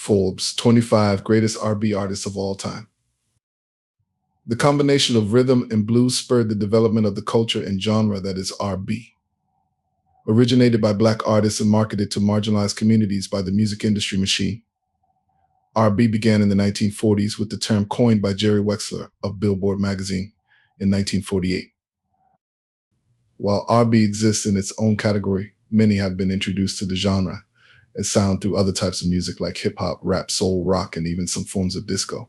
Forbes 25 Greatest R&B Artists of All Time. The combination of rhythm and blues spurred the development of the culture and genre that is R&B. Originated by Black artists and marketed to marginalized communities by the music industry machine, R&B began in the 1940s with the term coined by Jerry Wexler of Billboard magazine in 1948. While R&B exists in its own category, many have been introduced to the genre as sound through other types of music like hip-hop, rap, soul, rock, and even some forms of disco.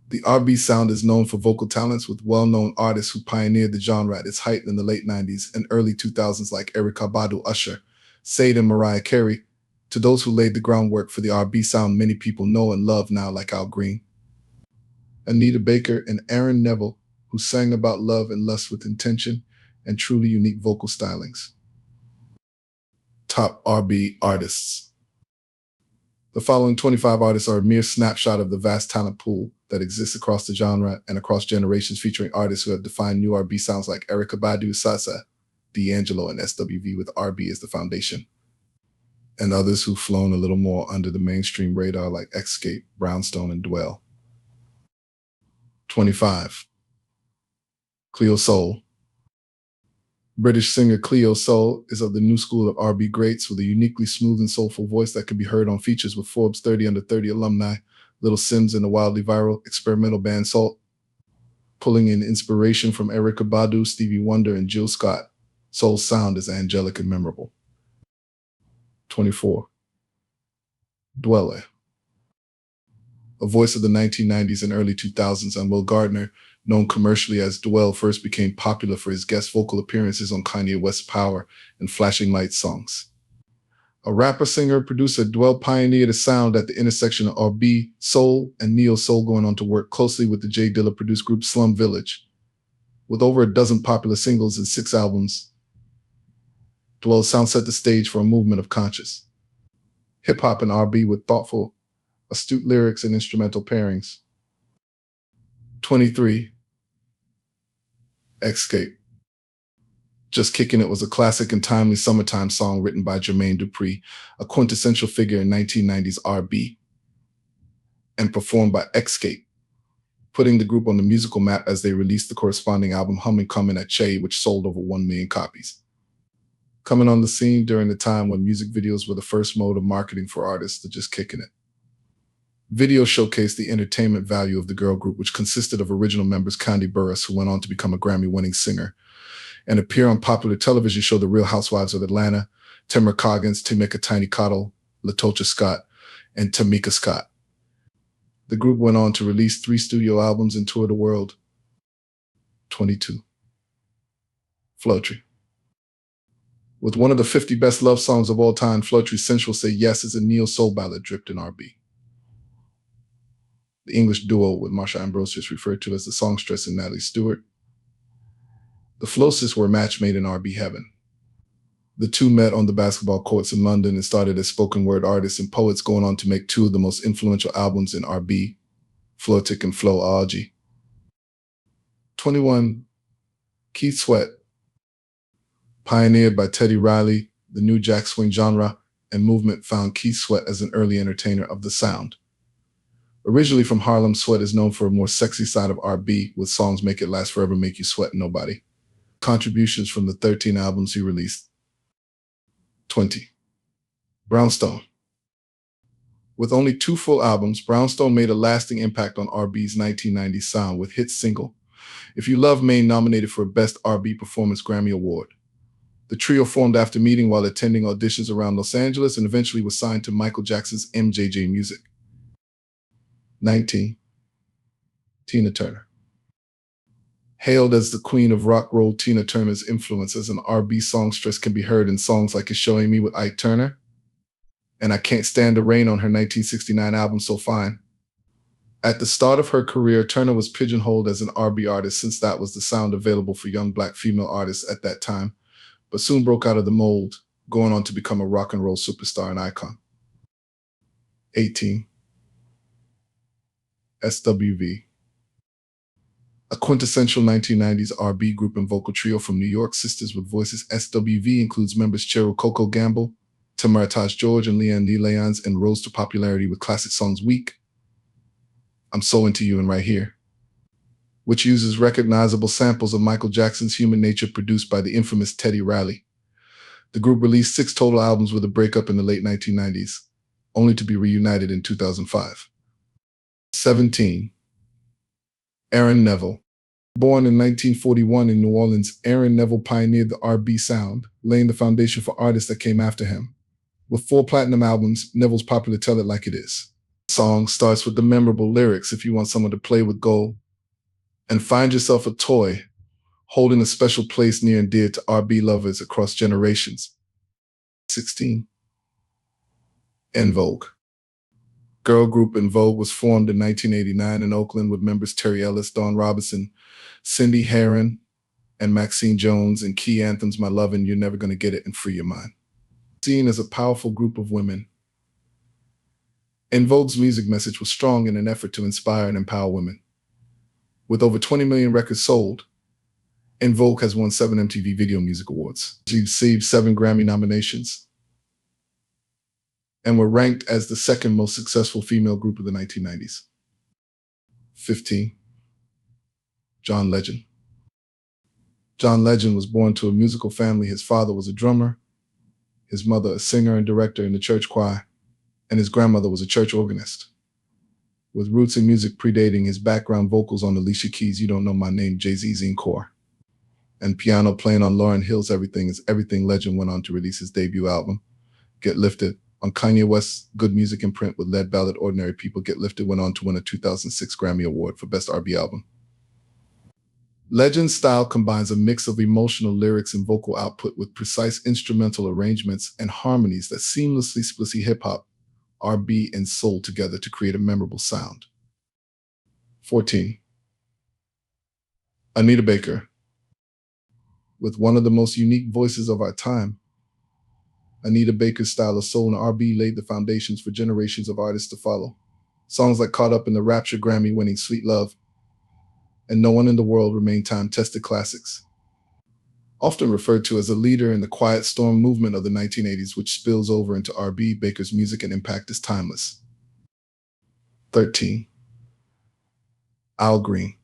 The R&B sound is known for vocal talents with well-known artists who pioneered the genre at its height in the late 90s and early 2000s like Erykah Badu, Usher, Sade, and Mariah Carey, to those who laid the groundwork for the R&B sound many people know and love now like Al Green, Anita Baker, and Aaron Neville, who sang about love and lust with intention and truly unique vocal stylings. Top R&B artists. The following 25 artists are a mere snapshot of the vast talent pool that exists across the genre and across generations, featuring artists who have defined new R&B sounds like Erykah Badu, Sade, D'Angelo, and SWV with R&B as the foundation, and others who've flown a little more under the mainstream radar like Xscape, Brownstone, and Dwell. 25. Cleo Sol. British singer Cleo Sol is of the new school of R&B greats with a uniquely smooth and soulful voice that can be heard on features with Forbes 30 Under 30 alumni, Little Sims, and the wildly viral experimental band Salt. Pulling in inspiration from Erykah Badu, Stevie Wonder, and Jill Scott, Sol's sound is angelic and memorable. 24. Dwelle. A voice of the 1990s and early 2000s, and Will Gardner, known commercially as Dwelle, first became popular for his guest vocal appearances on Kanye West's Power and Flashing Lights songs. A rapper, singer, producer, Dwelle pioneered a sound at the intersection of R&B, soul, and neo-soul, going on to work closely with the J Dilla-produced group Slum Village. With over a dozen popular singles and 6 albums, Dwelle's sound set the stage for a movement of conscious hip-hop and R&B with thoughtful, astute lyrics and instrumental pairings. 23. Xscape. Just Kickin' It was a classic and timely summertime song written by Jermaine Dupri, a quintessential figure in 1990s R&B, and performed by Xscape, putting the group on the musical map as they released the corresponding album Hummin' Comin' at Che, which sold over 1 million copies. Coming on the scene during the time when music videos were the first mode of marketing for artists to Just Kickin' It. Videos showcased the entertainment value of the girl group, which consisted of original members Kandi Burruss, who went on to become a Grammy-winning singer, and appear on popular television show The Real Housewives of Atlanta, Timur Coggins, Tamika Tiny Cottle, LaTocha Scott, and Tamika Scott. The group went on to release 3 studio albums and tour the world. 22. Floetry. With one of the 50 best love songs of all time, Floetry's sensual Say Yes is a neo-soul ballad dripped in R&B. The English duo with Marsha Ambrosius, referred to as the songstress and Natalie Stewart. The Flowsis were a match made in R&B heaven. The two met on the basketball courts in London and started as spoken word artists and poets, going on to make 2 of the most influential albums in R&B, Floetic and Flowology. 21. Keith Sweat. Pioneered by Teddy Riley, the new jack swing genre and movement found Keith Sweat as an early entertainer of the sound. Originally from Harlem, Sweat is known for a more sexy side of R&B, with songs Make It Last Forever, Make You Sweat Nobody. Contributions from the 13 albums he released. 20. Brownstone. With only 2 full albums, Brownstone made a lasting impact on R&B's 1990s sound with hit single If You Love Maine, nominated for a Best R&B Performance Grammy Award. The trio formed after meeting while attending auditions around Los Angeles and eventually was signed to Michael Jackson's MJJ Music. 19. Tina Turner. Hailed as the queen of rock roll, Tina Turner's influence as an R&B songstress can be heard in songs like It's Showing Me with Ike Turner and I Can't Stand the Rain on her 1969 album So Fine. At the start of her career, Turner was pigeonholed as an R&B artist since that was the sound available for young Black female artists at that time, but soon broke out of the mold, going on to become a rock and roll superstar and icon. 18. SWV. A quintessential 1990s R&B group and vocal trio from New York, sisters with voices. SWV includes members Cheryl Coco Gamble, Tamartaj George and Leanne DeLeon's and rose to popularity with classic songs Weak, I'm So Into You and Right Here, which uses recognizable samples of Michael Jackson's Human Nature produced by the infamous Teddy Riley. The group released 6 total albums with a breakup in the late 1990s, only to be reunited in 2005. 17. Aaron Neville. Born in 1941 in New Orleans, Aaron Neville pioneered the R&B sound, laying the foundation for artists that came after him. With 4 platinum albums, Neville's popular Tell It Like It Is. The song starts with the memorable lyrics, if you want someone to play with gold, and find yourself a toy, holding a special place near and dear to R&B lovers across generations. 16. En Vogue. Girl group En Vogue was formed in 1989 in Oakland with members Terry Ellis, Dawn Robinson, Cindy Herron, and Maxine Jones, and key anthems My Lovin', You're Never Gonna Get It, and Free Your Mind. Seen as a powerful group of women, En Vogue's music message was strong in an effort to inspire and empower women. With over 20 million records sold, En Vogue has won 7 MTV Video Music Awards. She received 7 Grammy nominations and were ranked as the second most successful female group of the 1990s. 15. John Legend. John Legend was born to a musical family. His father was a drummer, his mother a singer and director in the church choir, and his grandmother was a church organist. With roots in music predating his background vocals on Alicia Keys' You Don't Know My Name, Jay-Z's Encore, and piano playing on Lauryn Hill's Everything Is Everything, Legend went on to release his debut album, Get Lifted, on Kanye West's Good Music Imprint with lead ballad Ordinary People. Get Lifted went on to win a 2006 Grammy Award for Best R&B Album. Legend's style combines a mix of emotional lyrics and vocal output with precise instrumental arrangements and harmonies that seamlessly split hip-hop, R&B, and soul together to create a memorable sound. 14. Anita Baker. With one of the most unique voices of our time, Anita Baker's style of soul and R&B laid the foundations for generations of artists to follow. Songs like Caught Up in the Rapture Grammy-winning Sweet Love and No One in the World remain time-tested classics. Often referred to as a leader in the Quiet Storm movement of the 1980s, which spills over into R&B, Baker's music and impact is timeless. 13. Al Green.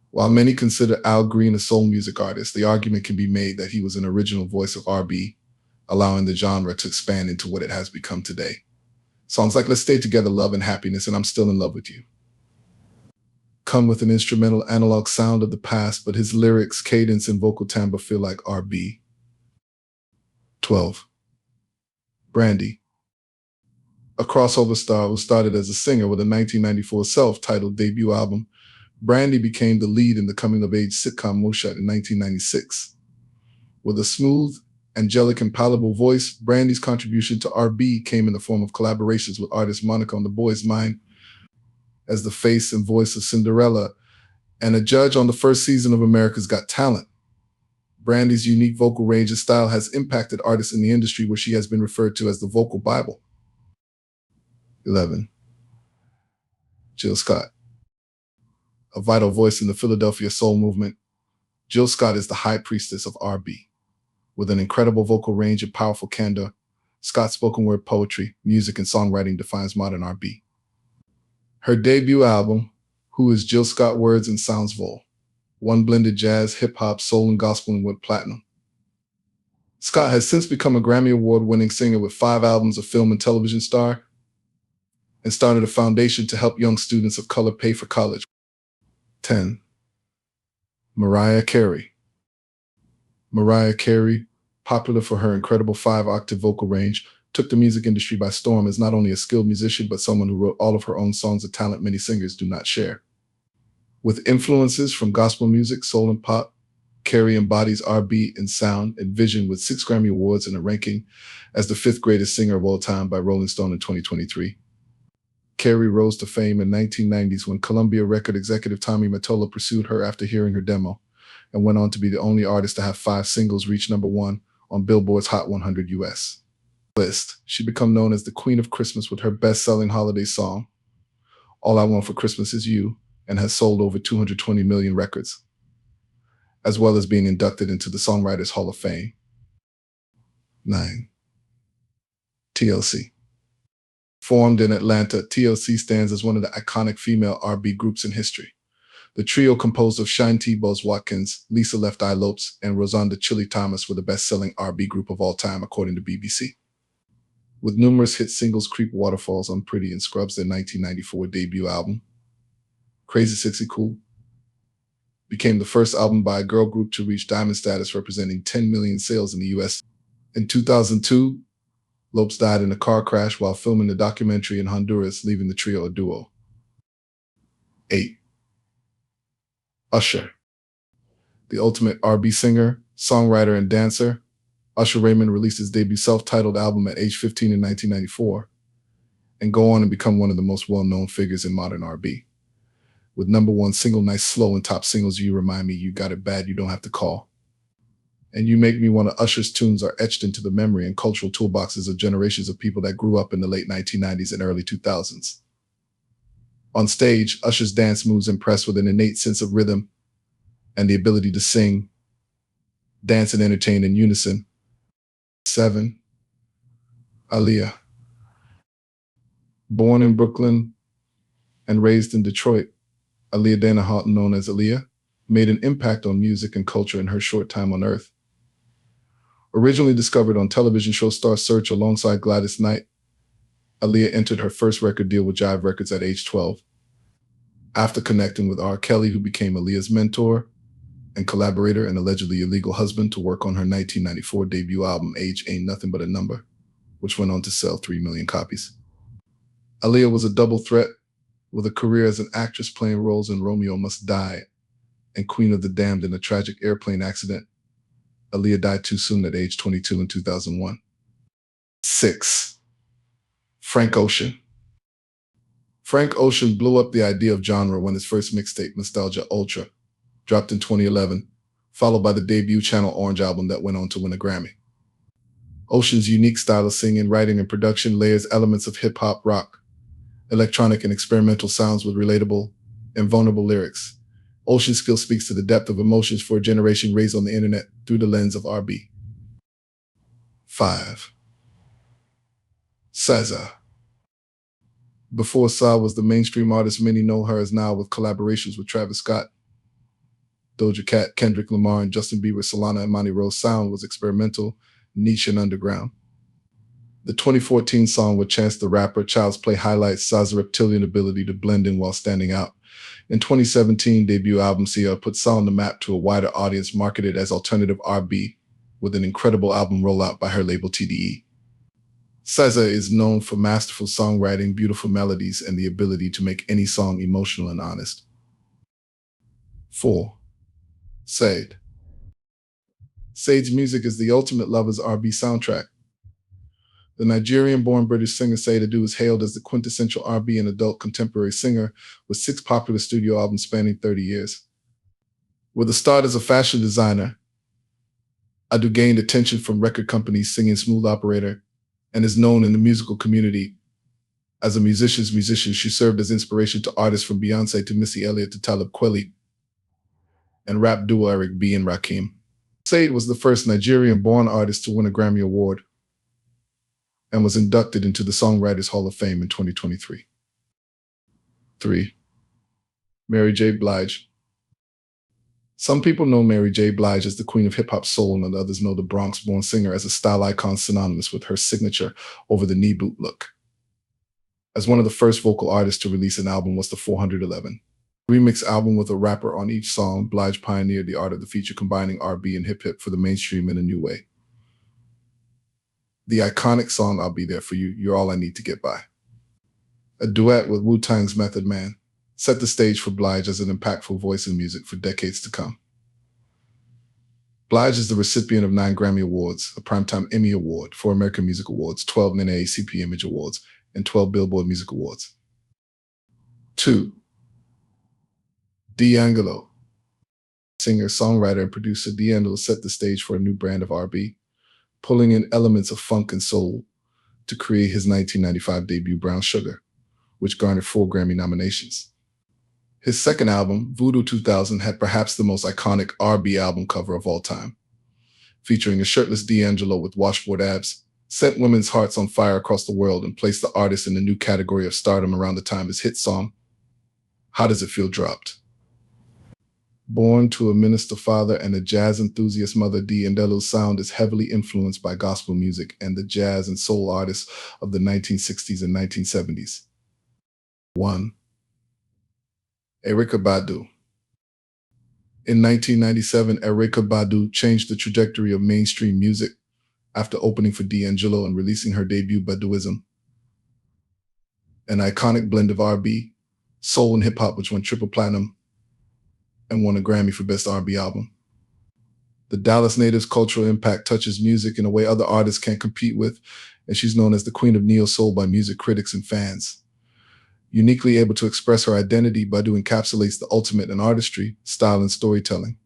While many consider Al Green a soul music artist, the argument can be made that he was an original voice of R&B, allowing the genre to expand into what it has become today. Songs like Let's Stay Together, Love and Happiness, and I'm Still in Love with You come with an instrumental analog sound of the past, but his lyrics, cadence, and vocal timbre feel like R&B. 12. Brandy. A crossover star who started as a singer with a 1994 self-titled debut album, Brandy became the lead in the coming-of-age sitcom Moonshot in 1996. With a smooth, angelic, and palatable voice, Brandy's contribution to R&B came in the form of collaborations with artist Monica on The Boy's Mind as the face and voice of Cinderella, and a judge on the first season of America's Got Talent. Brandy's unique vocal range and style has impacted artists in the industry, where she has been referred to as the vocal Bible. 11. Jill Scott. A vital voice in the Philadelphia soul movement, Jill Scott is the high priestess of R&B. With an incredible vocal range and powerful candor, Scott's spoken word poetry, music, and songwriting defines modern R&B. Her debut album, Who Is Jill Scott Words and Sounds Vol, one blended jazz, hip-hop, soul, and gospel and went platinum. Scott has since become a Grammy Award-winning singer with 5 albums, a film and television star, and started a foundation to help young students of color pay for college. 10. Mariah Carey. Mariah Carey, popular for her incredible 5-octave vocal range, took the music industry by storm as not only a skilled musician, but someone who wrote all of her own songs, a talent many singers do not share. With influences from gospel music, soul, and pop, Carey embodies R&B in sound and vision with 6 Grammy Awards and a ranking as the 5th greatest singer of all time by Rolling Stone in 2023. Carey rose to fame in the 1990s when Columbia record executive Tommy Mottola pursued her after hearing her demo, and went on to be the only artist to have 5 singles reach #1 on Billboard's Hot 100 US list. She became known as the Queen of Christmas with her best-selling holiday song, All I Want for Christmas Is You, and has sold over 220 million records, as well as being inducted into the Songwriters Hall of Fame. 9. TLC. Formed in Atlanta, TLC stands as one of the iconic female R&B groups in history. The trio, composed of Shine T. Buzz Watkins, Lisa Left Eye Lopes, and Rosanda Chili Thomas, were the best-selling R&B group of all time, according to BBC. With numerous hit singles, Creep Waterfalls, Unpretty, and Scrubs, their 1994 debut album, Crazy Sexy Cool, became the first album by a girl group to reach diamond status, representing 10 million sales in the US. In 2002, Lopes died in a car crash while filming a documentary in Honduras, leaving the trio a duo. 8. Usher. The ultimate R&B singer, songwriter, and dancer, Usher Raymond released his debut self-titled album at age 15 in 1994, and go on and become one of the most well-known figures in modern R&B. With #1 single Nice Slow and top singles You Remind Me, You Got It Bad, You Don't Have to Call, and You Make Me Wanna. Usher's tunes are etched into the memory and cultural toolboxes of generations of people that grew up in the late 1990s and early 2000s. On stage, Usher's dance moves impress with an innate sense of rhythm and the ability to sing, dance, and entertain in unison. 7. Aaliyah. Born in Brooklyn and raised in Detroit, Aaliyah Dana Houghton, known as Aaliyah, made an impact on music and culture in her short time on Earth. Originally discovered on television show Star Search alongside Gladys Knight, Aaliyah entered her first record deal with Jive Records at age 12. After connecting with R. Kelly, who became Aaliyah's mentor and collaborator and allegedly illegal husband, to work on her 1994 debut album, Age Ain't Nothing But a Number, which went on to sell 3 million copies. Aaliyah was a double threat, with a career as an actress playing roles in Romeo Must Die and Queen of the Damned in a tragic airplane accident. Aaliyah died too soon at age 22 in 2001. 6. Frank Ocean. Frank Ocean blew up the idea of genre when his first mixtape, Nostalgia Ultra, dropped in 2011, followed by the debut Channel Orange album that went on to win a Grammy. Ocean's unique style of singing, writing, and production layers elements of hip-hop, rock, electronic, and experimental sounds with relatable and vulnerable lyrics. Ocean's skill speaks to the depth of emotions for a generation raised on the internet through the lens of R&B. 5. SZA. Before Sade was the mainstream artist many know her as now, with collaborations with Travis Scott, Doja Cat, Kendrick Lamar, and Justin Bieber, Solana, and Monty Rose, sound was experimental, niche, and underground. The 2014 song with Chance the Rapper, Child's Play, highlights SZA's reptilian ability to blend in while standing out. In 2017, debut album Sia put SZA on the map to a wider audience, marketed as alternative R&B, with an incredible album rollout by her label TDE. SZA is known for masterful songwriting, beautiful melodies, and the ability to make any song emotional and honest. 4. Sade. Sade's music is the ultimate lover's R&B soundtrack. The Nigerian-born British singer Sade is hailed as the quintessential R&B and adult contemporary singer, with 6 popular studio albums spanning 30 years. With a start as a fashion designer, Adu gained attention from record companies singing Smooth Operator, and is known in the musical community as a musician's musician. She served as inspiration to artists from Beyonce to Missy Elliott to Talib Kweli and rap duo Eric B. and Rakim. Sade was the first Nigerian-born artist to win a Grammy Award and was inducted into the Songwriters Hall of Fame in 2023. 3. Mary J. Blige. Some people know Mary J. Blige as the queen of hip-hop soul, and others know the Bronx-born singer as a style icon synonymous with her signature over-the-knee boot look. As one of the first vocal artists to release an album was the 411 remix album with a rapper on each song. Blige pioneered the art of the feature, combining R&B and hip-hop for the mainstream in a new way. The iconic song I'll Be There For You, You're All I Need to Get By, a duet with Wu-Tang's Method Man, set the stage for Blige as an impactful voice in music for decades to come. Blige is the recipient of 9 Grammy Awards, a Primetime Emmy Award, 4 American Music Awards, 12 NAACP Image Awards, and 12 Billboard Music Awards. 2. D'Angelo. Singer, songwriter, and producer D'Angelo set the stage for a new brand of R&B, pulling in elements of funk and soul to create his 1995 debut Brown Sugar, which garnered 4 Grammy nominations. His second album, Voodoo 2000, had perhaps the most iconic R&B album cover of all time, featuring a shirtless D'Angelo with washboard abs set women's hearts on fire across the world, and placed the artist in a new category of stardom around the time his hit song, How Does It Feel, dropped. Born to a minister father and a jazz enthusiast mother, D'Angelo's sound is heavily influenced by gospel music and the jazz and soul artists of the 1960s and 1970s. 1. Erykah Badu. In 1997, Erykah Badu changed the trajectory of mainstream music after opening for D'Angelo and releasing her debut Baduism, an iconic blend of R&B, soul, and hip-hop which went triple platinum and won a Grammy for Best R&B Album. The Dallas native's cultural impact touches music in a way other artists can't compete with, and she's known as the Queen of Neo-Soul by music critics and fans. Uniquely able to express her identity, Badu encapsulates the ultimate in artistry, style, and storytelling.